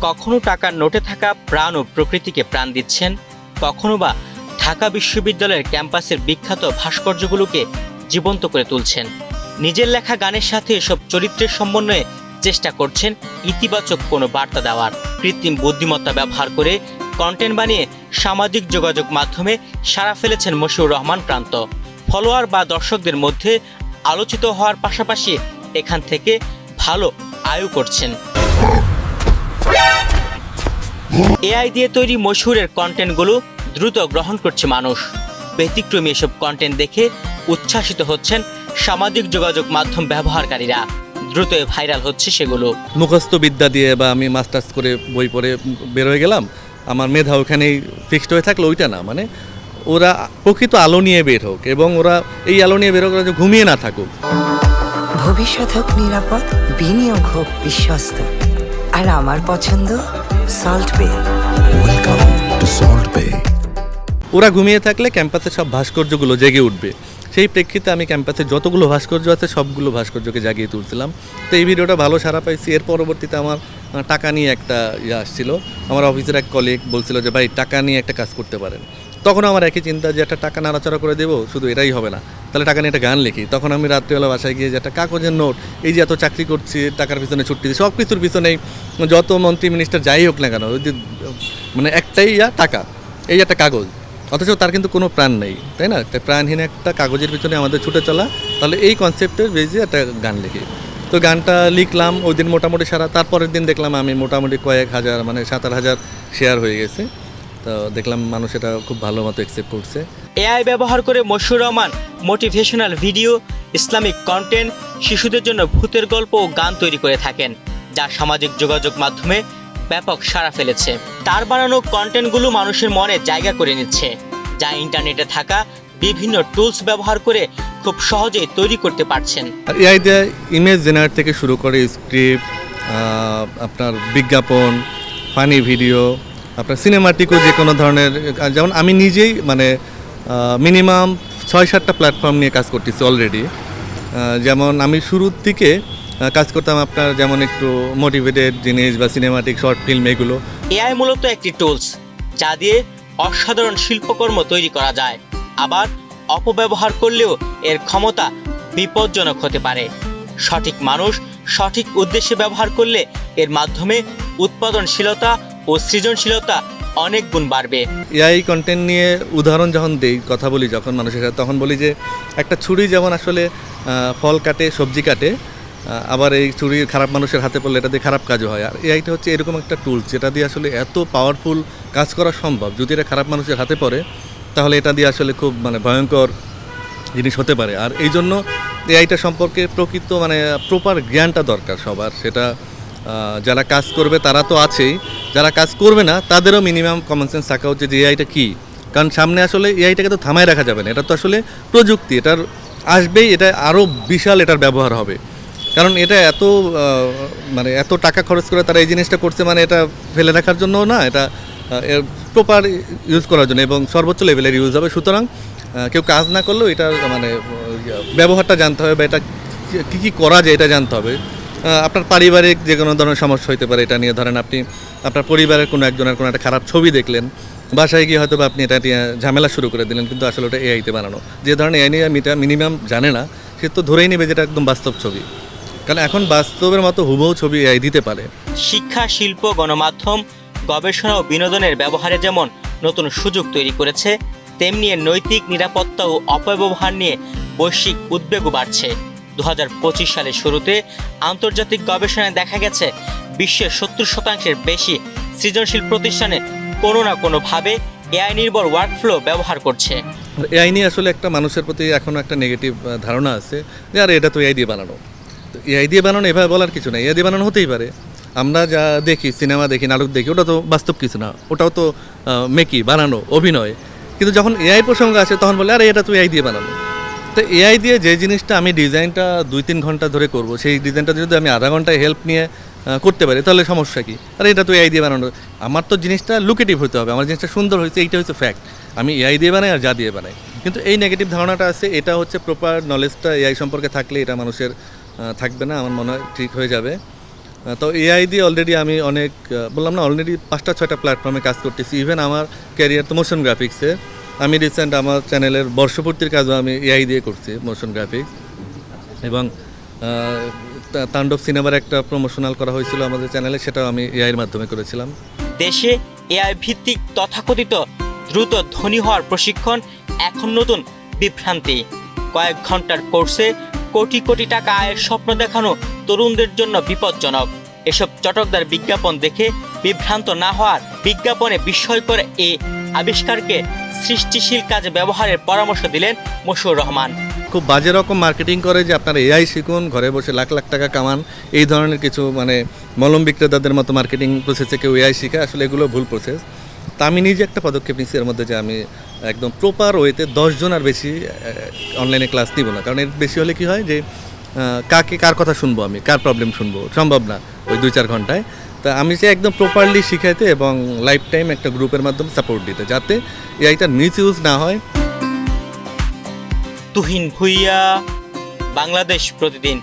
কখনো টাকার নোটে থাকা প্রাণ ও প্রকৃতিকে প্রাণ দিচ্ছেন, কখনো বা ঢাকা বিশ্ববিদ্যালয়ের ক্যাম্পাসের বিখ্যাত ভাস্কর্যগুলোকে জীবন্ত করে তুলছেন। নিজের লেখা গানের সাথে এসব চরিত্রের সমন্বয়ে চেষ্টা করছেন ইতিবাচক কোনো বার্তা দেওয়ার। কৃত্রিম বুদ্ধিমত্তা ব্যবহার করে কন্টেন্ট বানিয়ে সামাজিক যোগাযোগ মাধ্যমে সাড়া ফেলেছেন মশিউর রহমান প্রান্ত। ফলোয়ার বা দর্শকদের মধ্যে আলোচিত হওয়ার পাশাপাশি এখান থেকে ভালো আয়ও করছেন। এআই দিয়ে তৈরি মশহুরের কন্টেন্টগুলো দ্রুত গ্রহণ করছে মানুষ। ব্যতিক্রমী এসব কন্টেন্ট দেখে উচ্ছ্বাসিত হচ্ছেন সামাজিক যোগাযোগ মাধ্যম ব্যবহারকারীরা। দ্রুত ভাইরাল হচ্ছে সেগুলো। মুখস্থ বিদ্যা দিয়ে বা আমি মাস্টার্স করে বই পড়ে বের হয়ে গেলাম, আমার মেধা ওখানেই ফিক্সড হয়ে থাকলো, ওইটা না। মানে ওরা প্রকৃত আলো নিয়ে বের হোক এবং ওরা এই আলো নিয়ে বের হোক, ওরা ঘুমিয়ে না থাকুক। ভবিষ্যৎ হোক নিরাপদ, বিনিয়োগ হোক বিশ্বস্ত, আর আমার পছন্দ সল্ট বে। ওয়েলকাম টু সল্ট বে। ওরা ঘুমিয়ে থাকলে ক্যাম্পাসের সব ভাস্কর্যগুলো জেগে উঠবে। সেই প্রেক্ষিতে আমি ক্যাম্পাসে যতগুলো ভাস্কর্য আছে সবগুলো ভাস্কর্যকে জাগিয়ে তুলছিলাম। তো এই ভিডিওটা ভালো সাড়া পাইছি। এর পরবর্তীতে আমার টাকা নিয়ে একটা আসছিল। আমার অফিসের এক কলিগ বলছিল যে ভাই টাকা নিয়ে একটা কাজ করতে পারেন। তখন আমার একই চিন্তা যে একটা টাকা নাড়াচাড়া করে দেবো, শুধু এটাই হবে না, তাহলে টাকা নিয়ে একটা গান লিখি। তখন আমি রাত্রিবেলা বাসায় গিয়ে যে একটা কাগজের নোট, এই যে এত চাকরি করছি, টাকার পিছনে ছুটতে দিই, সব কিছুর পিছনেই যত মন্ত্রী মিনিস্টার যাই হোক না কেন, ওই যে মানে একটাই টাকা, এই একটা কাগজ, অথচ তার কিন্তু কোনো প্রাণ নেই, তাই না? তাই প্রাণহীন একটা কাগজের পিছনে আমাদের ছুটে চলা, তাহলে এই কনসেপ্টের বেজে একটা গান লিখি। তো গানটা লিখলাম ওই দিন মোটামুটি সারা, তারপরের দিন দেখলাম আমি মোটামুটি কয়েক হাজার, মানে 7,000 শেয়ার হয়ে গেছে। তো দেখলাম মানুষ এটা খুব ভালো মতো অ্যাকসেপ্ট করছে। এআই ব্যবহার করে Moshiur Rahman motivational video, Islamic content, শিশুদের জন্য ভূতের গল্প ও গান তৈরি করে থাকেন, যা সামাজিক যোগাযোগ মাধ্যমে ব্যাপক সাড়া ফেলেছে। তার বানানো কন্টেন্টগুলো মানুষের মনে জায়গা করে নিচ্ছে, যা ইন্টারনেটে থাকা বিভিন্ন টুলস ব্যবহার করে খুব সহজেই তৈরি করতে পারছেন। আর এআই দিয়ে ইমেজ জেনারেট থেকে শুরু করে স্ক্রিপ্ট, আপনার বিজ্ঞাপন, ফানি ভিডিও, আপনার সিনেমাটিকও যে কোনো ধরনের, যেমন আমি নিজেই মানে মিনিমাম 6-7টা প্ল্যাটফর্ম নিয়ে কাজ করতেছি অলরেডি। যেমন আমি শুরুর থেকে কাজ করতাম আপনার যেমন একটু মোটিভেটেড জিনিস বা সিনেমাটিক শর্ট ফিল্ম, এগুলো। এআই মূলত একটি টুলস, যা দিয়ে অসাধারণ শিল্পকর্ম তৈরি করা যায়। আবার অপব্যবহার করলেও এর ক্ষমতা বিপজ্জনক হতে পারে। সঠিক মানুষ সঠিক উদ্দেশ্যে ব্যবহার করলে এর মাধ্যমে উৎপাদনশীলতা ও সৃজনশীলতা অনেক গুণ বাড়বে। এআই কন্টেন্ট নিয়ে উদাহরণ যখন দেই, কথা বলি যখন মানুষের সাথে, তখন বলি যে একটা ছুরি যেমন আসলে ফল কাটে, সবজি কাটে, আবার এই ছুরি খারাপ মানুষের হাতে পড়লে এটা দিয়ে খারাপ কাজও হয়। আর এআইটা হচ্ছে এরকম একটা টুলস, যেটা দিয়ে আসলে এত পাওয়ারফুল কাজ করা সম্ভব। যদি এটা খারাপ মানুষের হাতে পড়ে তাহলে এটা দিয়ে আসলে খুব মানে ভয়ঙ্কর জিনিস হতে পারে। আর এই জন্য এআইটা সম্পর্কে প্রকৃত মানে প্রপার জ্ঞানটা দরকার সবার। সেটা যারা কাজ করবে তারা তো আছেই, যারা কাজ করবে না তাদেরও মিনিমাম কমন সেন্স থাকা উচিত যে এআইটা কী। কারণ সামনে আসলে এআইটাকে তো থামায় রাখা যাবে না, এটা তো আসলে প্রযুক্তি, এটার আসবেই, এটা আরও বিশাল এটার ব্যবহার হবে। কারণ এটা এত মানে এত টাকা খরচ করে তারা এই জিনিসটা করছে, মানে এটা ফেলে রাখার জন্য না, এটা প্রপার ইউজ করার জন্য এবং সর্বোচ্চ লেভেলের ইউজ হবে। সুতরাং কেউ কাজ না করলেও এটা মানে ব্যবহারটা জানতে হবে বা এটা কী কী করা যায় এটা জানতে হবে। আপনার পারিবারিক যে কোনো ধরনের সমস্যা হতে পারে এটা নিয়ে। ধরেন আপনি আপনার পরিবারের কোনো একজনের কোনো একটা খারাপ ছবি দেখলেন, বাসায় গিয়ে হয়তো বা আপনি এটা নিয়ে ঝামেলা শুরু করে দিলেন, কিন্তু আসলে ওটা এআইতে বানানো। যে ধরনের এআই নিয়ে মিনিমাম জানে না, সে তো ধরেই নেবে যেটা একদম বাস্তব ছবি, কারণ এখন বাস্তবের মতো হুবহু ছবি এআই দিতে পারে। শিক্ষা, শিল্প, গণমাধ্যম, গবেষণা ও বিনোদনের ব্যবহারে যেমন নতুন সুযোগ তৈরি করেছে, তেমনি এর নৈতিক নিরাপত্তা ও অপব্যবহার নিয়ে বৈশ্বিক উদ্বেগও বাড়ছে। 2025 সালের শুরুতে আন্তর্জাতিক গবেষণায় দেখা গেছে বিশ্বের 70% বেশি সৃজনশীল প্রতিষ্ঠানে কোনো না কোনোভাবে এআই নির্ভর ওয়ার্কফ্লো ব্যবহার করছে। এআই নিয়ে আসলে একটা মানুষের প্রতি এখনও একটা নেগেটিভ ধারণা আছে যে আরে এটা তো এআই দিয়ে বানানো। তো এআই দিয়ে বানানো এভাবে বলার কিছু নেই, এআই দিয়ে বানানো হতেই পারে। আমরা যা দেখি, সিনেমা দেখি, নাটক দেখি, ওটা তো বাস্তব কিছু না, ওটাও তো মেকি, বানানো, অভিনয়। কিন্তু যখন এআই প্রসঙ্গ আসে তখন বলে আরে এটা তো এআই দিয়ে বানানো। তো এআই দিয়ে যে জিনিসটা আমি ডিজাইনটা 2-3 ঘন্টা ধরে করব, সেই ডিজাইনটা যদি আমি আধা ঘন্টায় হেল্প নিয়ে করতে পারি তাহলে সমস্যা কি? আরে এটা তো এআই দিয়ে বানানো। আমার তো জিনিসটা লুকেটিভ হতে হবে, আমার জিনিসটা সুন্দর হয়েছে, এইটা হচ্ছে ফ্যাক্ট। আমি এআই দিয়ে বানাই আর যা দিয়ে বানাই, কিন্তু এই নেগেটিভ ধারণাটা আছে। এটা হচ্ছে প্রপার নলেজটা এআই সম্পর্কে থাকলে এটা মানুষের থাকবে না, আমার মনে হয় ঠিক হয়ে যাবে। তো এআই দিয়ে অলরেডি আমি অনেক বললাম না, অলরেডি 5-6টা প্ল্যাটফর্মে কাজ করতেছি। ইভেন আমার ক্যারিয়ার তো মোশন গ্রাফিক্সে। আমি রিসেন্ট আমার চ্যানেলের বর্ষপূর্তির কাজও আমি এআই দিয়ে করছি, মোশন গ্রাফিক্স। এবং তাণ্ডব সিনেমার একটা প্রমোশনাল করা হয়েছিল আমাদের চ্যানেলে, সেটাও আমি এআইয়ের মাধ্যমে করেছিলাম। দেশে এআই ভিত্তিক তথাকথিত দ্রুত ধনী হওয়ার প্রশিক্ষণ এখন নতুন বিভ্রান্তি। কয়েক ঘন্টার কোর্সে কোটি কোটি টাকা আয়ের স্বপ্ন দেখানো তরুণদের জন্য বিপজ্জনক। এসব চটকদার বিজ্ঞাপন দেখে বিভ্রান্ত না হওয়ার, বিজ্ঞাপনে বিস্ময়কর এই আবিষ্কারকে সৃষ্টিশীল কাজে ব্যবহারের পরামর্শ দিলেন মশিউর রহমান। খুব বাজে রকম মার্কেটিং করে যে আপনারা এআই শিখুন, ঘরে বসে লাখ লাখ টাকা কামান, এই ধরনের কিছু মানে মলম বিক্রেতাদের মতো মার্কেটিং প্রসেসে কেউ এআই শিখে, আসলে এগুলো ভুল প্রসেস। তা আমি নিজে একটা পদক্ষেপ নিচ্ছি এর মধ্যে, যে আমি একদম প্রপার ওয়েতে 10 জন আর বেশি অনলাইনে ক্লাস নিব না। কারণ এর বেশি হলে কি হয় যে কার কথা শুনবো, আমি কার প্রবলেম শুনবো, সম্ভব না ওই 2-4 ঘন্টায়। তা আমি চাই একদম প্রপারলি শিখাইতে এবং লাইফ টাইম একটা গ্রুপের মাধ্যমে সাপোর্ট দিতে, যাতে এআইটা মিস ইউজ না হয়। তুহিন ভুইয়া, বাংলাদেশ প্রতিদিন।